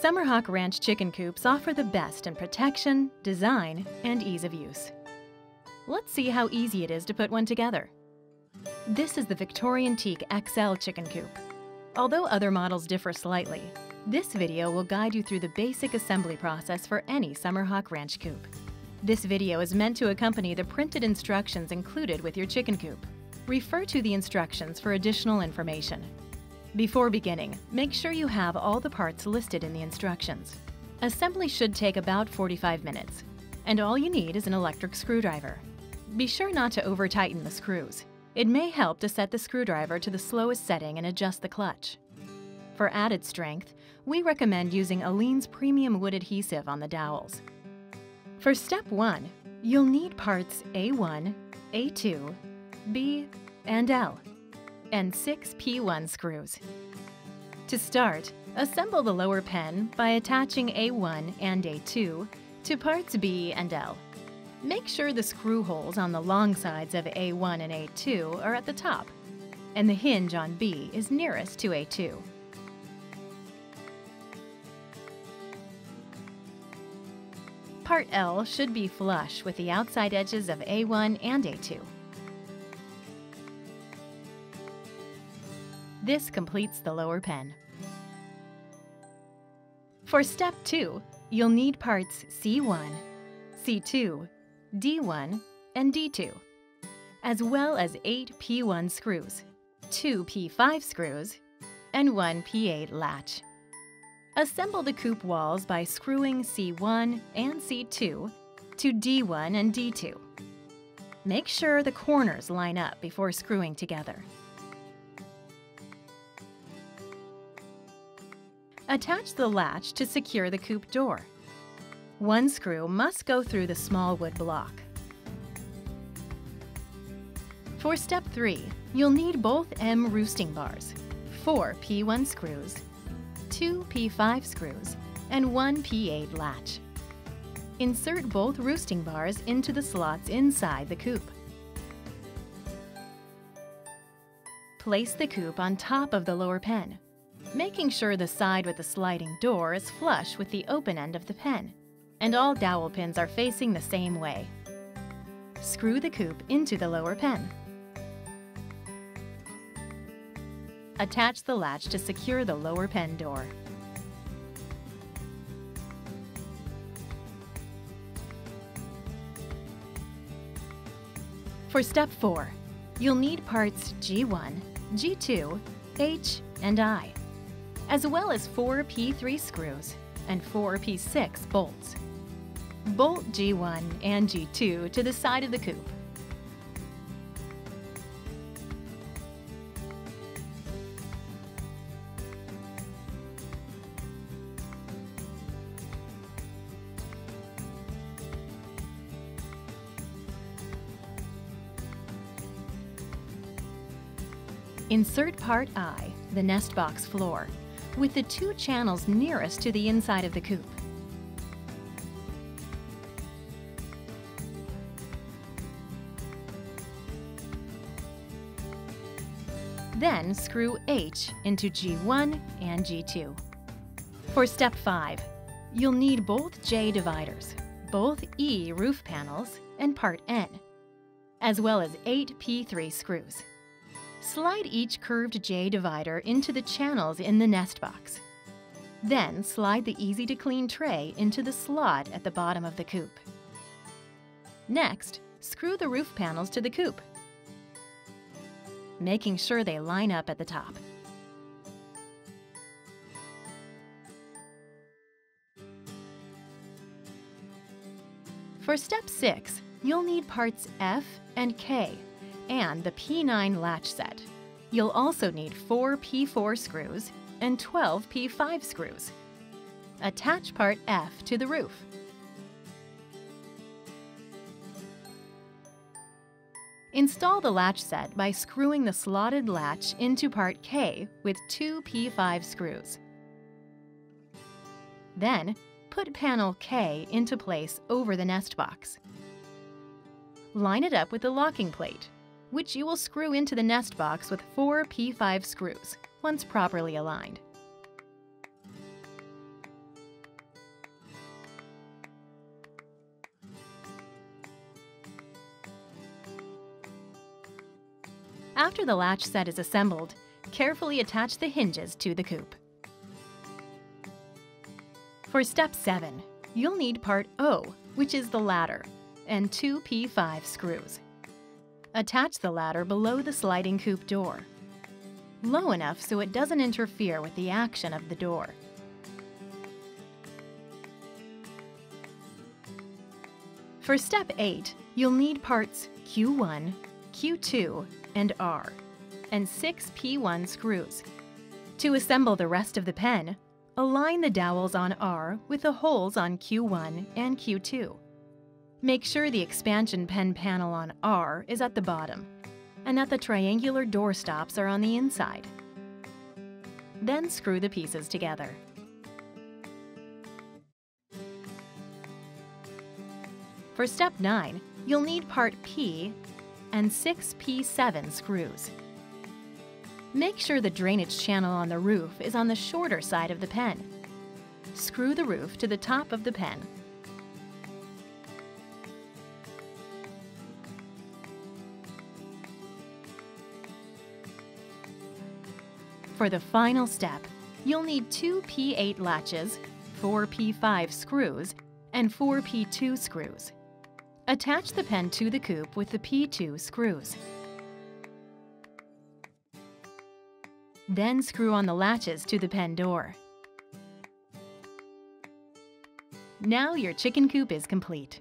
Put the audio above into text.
SummerHawk Ranch chicken coops offer the best in protection, design, and ease of use. Let's see how easy it is to put one together. This is the Victorian Teak XL chicken coop. Although other models differ slightly, this video will guide you through the basic assembly process for any SummerHawk Ranch coop. This video is meant to accompany the printed instructions included with your chicken coop. Refer to the instructions for additional information. Before beginning, make sure you have all the parts listed in the instructions. Assembly should take about 45 minutes, and all you need is an electric screwdriver. Be sure not to over-tighten the screws. It may help to set the screwdriver to the slowest setting and adjust the clutch. For added strength, we recommend using Aleene's premium wood adhesive on the dowels. For step 1, you'll need parts A1, A2, B, and L, and 6 P1 screws. To start, assemble the lower pen by attaching A1 and A2 to parts B and L. Make sure the screw holes on the long sides of A1 and A2 are at the top, and the hinge on B is nearest to A2. Part L should be flush with the outside edges of A1 and A2. This completes the lower pen. For step 2, you'll need parts C1, C2, D1, and D2, as well as 8 P1 screws, 2 P5 screws, and 1 P8 latch. Assemble the coop walls by screwing C1 and C2 to D1 and D2. Make sure the corners line up before screwing together. Attach the latch to secure the coop door. One screw must go through the small wood block. For step 3, you'll need both M roosting bars, 4 P1 screws, 2 P5 screws, and 1 P8 latch. Insert both roosting bars into the slots inside the coop. Place the coop on top of the lower pen, making sure the side with the sliding door is flush with the open end of the pen, and all dowel pins are facing the same way. Screw the coop into the lower pen. Attach the latch to secure the lower pen door. For step 4, you'll need parts G1, G2, H, and I, as well as 4 P3 screws and 4 P6 bolts. Bolt G1 and G2 to the side of the coop. Insert part I, the nest box floor, with the 2 channels nearest to the inside of the coop. Then screw H into G1 and G2. For step 5, you'll need both J dividers, both E roof panels, and part N, as well as 8 P3 screws. Slide each curved J divider into the channels in the nest box. Then slide the easy-to-clean tray into the slot at the bottom of the coop. Next, screw the roof panels to the coop, making sure they line up at the top. For step 6, you'll need parts F and K and the P9 latch set. You'll also need 4 P4 screws and 12 P5 screws. Attach part F to the roof. Install the latch set by screwing the slotted latch into part K with 2 P5 screws. Then, put panel K into place over the nest box. Line it up with the locking plate, which you will screw into the nest box with 4 P5 screws, once properly aligned. After the latch set is assembled, carefully attach the hinges to the coop. For step 7, you'll need part O, which is the ladder, and 2 P5 screws. Attach the ladder below the sliding coop door, low enough so it doesn't interfere with the action of the door. For step 8, you'll need parts Q1, Q2, and R, and 6 P1 screws. To assemble the rest of the pen, align the dowels on R with the holes on Q1 and Q2. Make sure the expansion pen panel on R is at the bottom, and that the triangular door stops are on the inside. Then screw the pieces together. For step 9, you'll need part P and 6 P7 screws. Make sure the drainage channel on the roof is on the shorter side of the pen. Screw the roof to the top of the pen. For the final step, you'll need 2 P8 latches, 4 P5 screws, and 4 P2 screws. Attach the pen to the coop with the P2 screws. Then screw on the latches to the pen door. Now your chicken coop is complete.